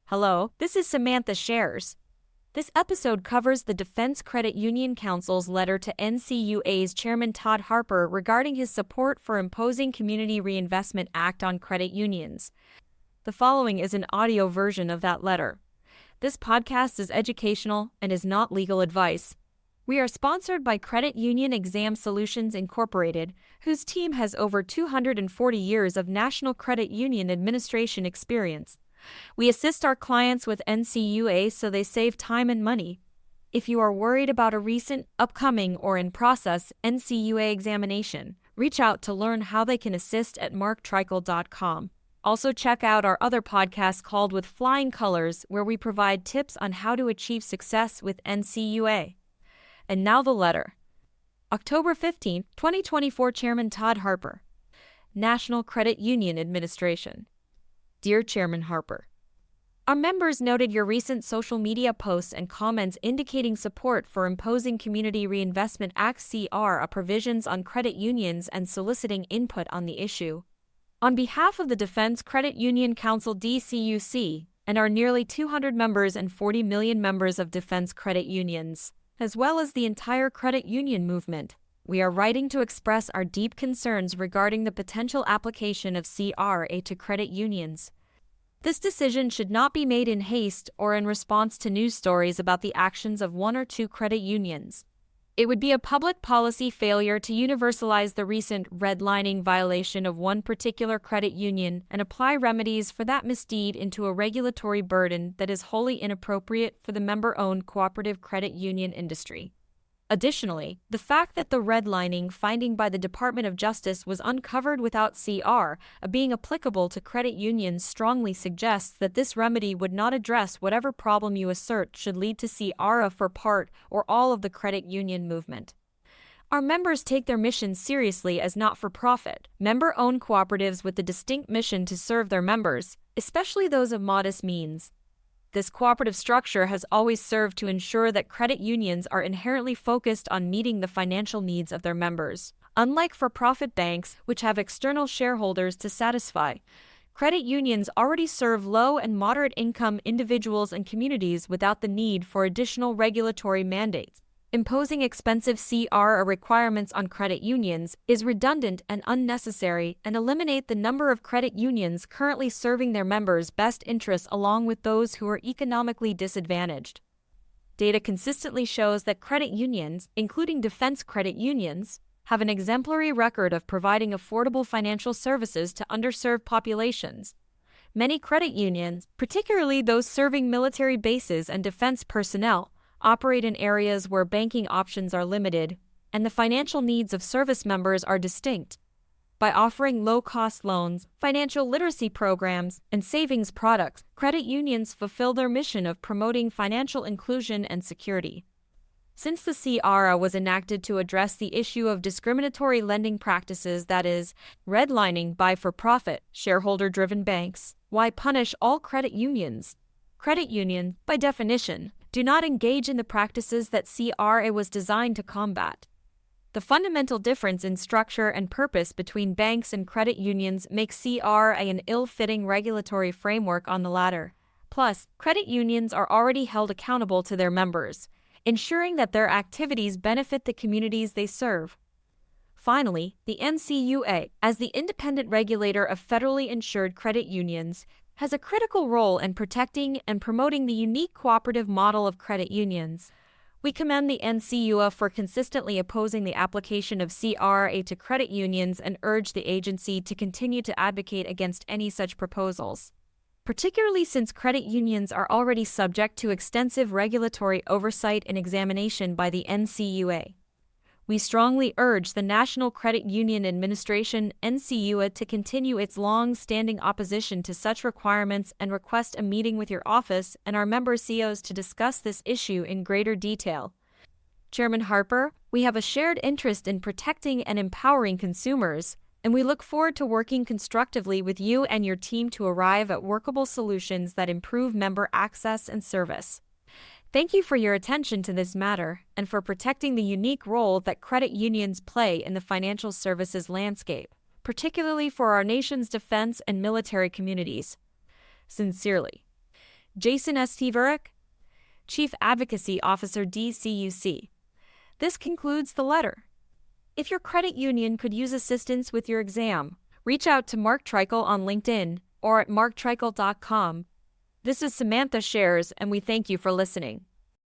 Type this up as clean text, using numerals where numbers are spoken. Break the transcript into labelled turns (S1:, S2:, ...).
S1: Hello, this is Samantha Shares. This episode covers the Defense Credit Union Council's letter to NCUA's Chairman Todd Harper regarding his support for imposing Community Reinvestment Act on credit unions. The following is an audio version of that letter. This podcast is educational and is not legal advice. We are sponsored by Credit Union Exam Solutions Incorporated, whose team has over 240 years of national credit union administration experience. We assist our clients with NCUA so they save time and money. If you are worried about a recent, upcoming, or in process NCUA examination, reach out to learn how they can assist at marktrickle.com. Also check out our other podcast called With Flying Colors, where we provide tips on how to achieve success with NCUA. And now the letter. October 15, 2024, Chairman Todd Harper. National Credit Union Administration. Dear Chairman Harper, our members noted your recent social media posts and comments indicating support for imposing Community Reinvestment Act CRA provisions on credit unions and soliciting input on the issue. On behalf of the Defense Credit Union Council DCUC and our nearly 200 members and 40 million members of defense credit unions, as well as the entire credit union movement, we are writing to express our deep concerns regarding the potential application of CRA to credit unions. This decision should not be made in haste or in response to news stories about the actions of one or two credit unions. It would be a public policy failure to universalize the recent redlining violation of one particular credit union and apply remedies for that misdeed into a regulatory burden that is wholly inappropriate for the member-owned cooperative credit union industry. Additionally, the fact that the redlining finding by the Department of Justice was uncovered without CR being applicable to credit unions strongly suggests that this remedy would not address whatever problem you assert should lead to CRA for part or all of the credit union movement. Our members take their mission seriously as not-for-profit, member-owned cooperatives with the distinct mission to serve their members, especially those of modest means. This cooperative structure has always served to ensure that credit unions are inherently focused on meeting the financial needs of their members. Unlike for-profit banks, which have external shareholders to satisfy, credit unions already serve low and moderate income individuals and communities without the need for additional regulatory mandates. Imposing expensive CRA requirements on credit unions is redundant and unnecessary and eliminate the number of credit unions currently serving their members' best interests along with those who are economically disadvantaged. Data consistently shows that credit unions, including defense credit unions, have an exemplary record of providing affordable financial services to underserved populations. Many credit unions, particularly those serving military bases and defense personnel, operate in areas where banking options are limited, and the financial needs of service members are distinct. By offering low-cost loans, financial literacy programs, and savings products, credit unions fulfill their mission of promoting financial inclusion and security. Since the CRA was enacted to address the issue of discriminatory lending practices, that is, redlining by for-profit, shareholder-driven banks, why punish all credit unions? Credit unions, by definition, do not engage in the practices that CRA was designed to combat. The fundamental difference in structure and purpose between banks and credit unions makes CRA an ill-fitting regulatory framework on the latter. Plus, credit unions are already held accountable to their members, ensuring that their activities benefit the communities they serve. Finally, the NCUA, as the independent regulator of federally insured credit unions, has a critical role in protecting and promoting the unique cooperative model of credit unions. We commend the NCUA for consistently opposing the application of CRA to credit unions and urge the agency to continue to advocate against any such proposals, particularly since credit unions are already subject to extensive regulatory oversight and examination by the NCUA. We strongly urge the National Credit Union Administration, NCUA, to continue its long-standing opposition to such requirements and request a meeting with your office and our member CEOs to discuss this issue in greater detail. Chairman Harper, we have a shared interest in protecting and empowering consumers, and we look forward to working constructively with you and your team to arrive at workable solutions that improve member access and service. Thank you for your attention to this matter and for protecting the unique role that credit unions play in the financial services landscape, particularly for our nation's defense and military communities. Sincerely, Jason Esteverek, Chief Advocacy Officer DCUC. This concludes the letter. If your credit union could use assistance with your exam, reach out to Mark Treichel on LinkedIn or at marktreichel.com. This is Samantha Shares, and we thank you for listening.